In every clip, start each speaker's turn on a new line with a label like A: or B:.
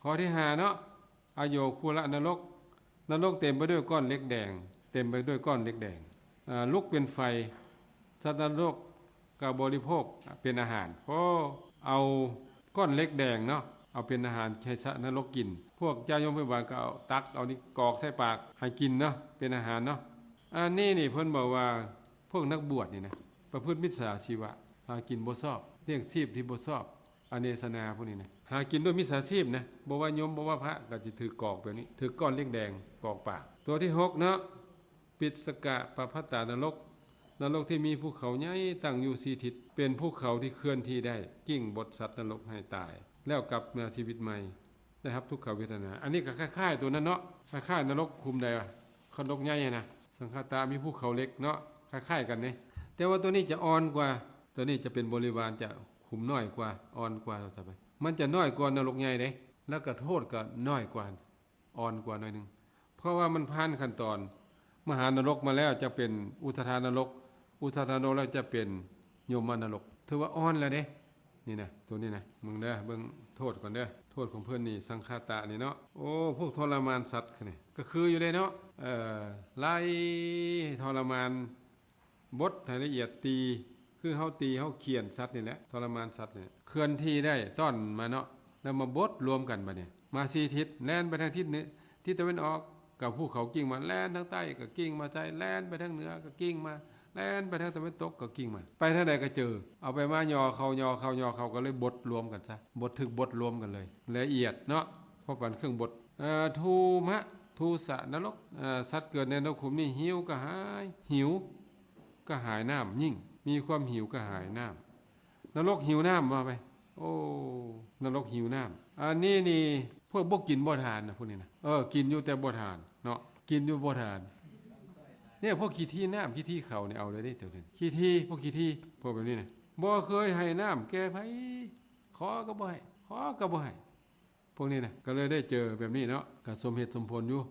A: ข้อที่5เนาะอโยคุระนรกนรกเต็มไปด้วยก้อนเหล็กแดงเต็มไปด้วยก้อนเหล็กแดงลุกเป็นไฟสัตว์นรกก็บริโภคเป็นอาหารเพราะเอาก้อนเหล็กแดงเนาะเอาเป็นอาหารให้สัตว์นรกกินพวกเจ้ายมพยาบาลก็เอาตักเอานี่กรอกใส่ปากให้กินเนาะเป็นอาหารเนาะอันนี้นี่เพิ่นบอกว่าพวกนักบวชนี่นะประพฤติมิจฉาชีวะหากินบ่ชอบเลี้ยงชีพที่บ่ชอบอเนสนาพวกนี้นะหากินด้วยมิจฉาชีพนะบ่ว่าโยมบ่ว่าพระก็สิถือกรอกแบบนี้ถือก้อนเหล็กแดงกรอกปากตัวที่6เนาะปิสกะปภัตตานรกนรกที่มีภูเขาใหญ่ตั้งอยู่4ทิศเป็นภูเขาที่เคลื่อนที่ได้กิ้งบทสัตว์นรกให้ตายแล้วกลับมาชีวิตใหม่ได้รับทุกขเวทนาอันนี้ก็คล้ายๆตัวนั้นเนาะคล้ายๆนรกคุมใดวะนรกใหญ่นะสังฆตามีภูเขาเล็กเนาะคล้ายๆกันนี่แต่ว่าตัวนี้จะอ่อนกว่าตัวนี้จะเป็นบริวารจะคุมน้อยกว่าอ่อนกว่าต่อไปมันจะน้อยกว่านรกใหญ่เด้แล้วก็โทษก็น้อยกว่าอ่อนกว่าหน่อยนึงเพราะว่ามันผ่านขั้นตอนมหานรกมาแล้วจะเป็นอุทธานรกอุทธานรกแล้วจะเป็นโยมนรกถือว่าอ่อนแล้วเด้นี่นะตัวนี้นะมึงเด้อเบิ่งโทษก่อนเด้อโทษของเพื่อนนี่สังฆาตะนี่เนาะโอ้พวกทรมานสัตว์นี่ก็คืออยู่เลยเนาะไล่ทรมานบทให้ละเอียดตีคือเฮาตีเฮาเขียนสัตว์นี่แหละทรมานสัตว์นี่เคลื่อนที่ได้ซ่อนมาเนาะแล้วมาบดรวมกันบัดนี้มา4ทิศแล่นไปทางทิศนี้ทิศตะวันออกกับภูเขากิ่งมาแล่นทางใต้ก็กิ่งมาใจแล่นไปทางเหนือก็กิ่งมาแล่นไปทางตะวันตกก็กิ่งมาไปทางใดก็เจอเอาไปมายอเขาก็เลยบดรวมกันซะบดถึกบดรวมกันเลยละเอียดเนาะเพราะกันเครื่องบดทูมะทูสะนรกสัตว์เกิดในนรกขุมนี่หิวก็หายหิวก็หายน้ำยิ่งมีความหิวก็หายน้ำนรกหิวน้ำมาไปโอ้นรกหิวน้ำอันนี้นี่พวกกินบ่ทานนะพวกนี้นะกินอยู่แต่บ่ทานเนาะกินอยู่บ่ทานเนี่ยพวกขี้ที่น้ำขี้ที่เขาเนี่ยเอาเลยได้เท่านั้นขี้ที่พวกขี้ที่พวกแบบนี้นะบ่เคยให้น้ำแก่ไผขอก็บ่ให้ขอก็บ่ให้พวกนี้นะก็เลยได้เจอแบบนี้เนาะก็สมเหตุสมผลอยู่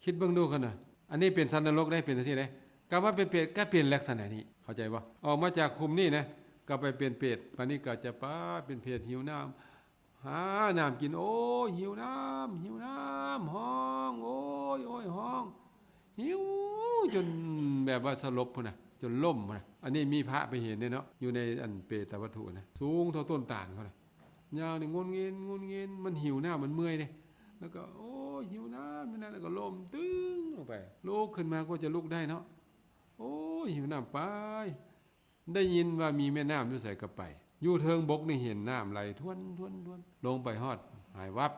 A: คิดเบิ่งดูกันหน่อยอันนี้เป็นสัตว์นรกได้เป็นจังซี่ได้ก็ว่าเป็นเปรตก็เปลี่ยนลักษณะนี้เข้าใจบ่ออกมาจากคุมนี่นะก็ไปเป็นเปรตปานนี้ก็จะป้าเป็นเปรตหิวน้ำหาน้ำกินโอ้ยหิวน้ำห้องโอ้ยห้องหิวจนแบบว่าสลบพุ่นน่ะจนล่มพุ่นน่ะอันนี้มีพระไปเห็นเนี่ยเนาะอยู่ในอันเปรตวัตถุนะสูงเท่าต้นตาลเขาน่ะยาวนี่งุนงินมันหิวน้ำมันเมื่อยเด้แล้วก็โอ้ยหิวน้ำนั่นแล้วก็ล้มตึ้งลงไปลุกขึ้นมาก็จะลุกได้เนาะโอ้ยหิวน้ำไปได้ยินว่ามีแม่น้ำอยู่ใส่กระไปอยู่เทิงบกนี่เห็นน้ำไหลทวนลงไปฮอดหายวับ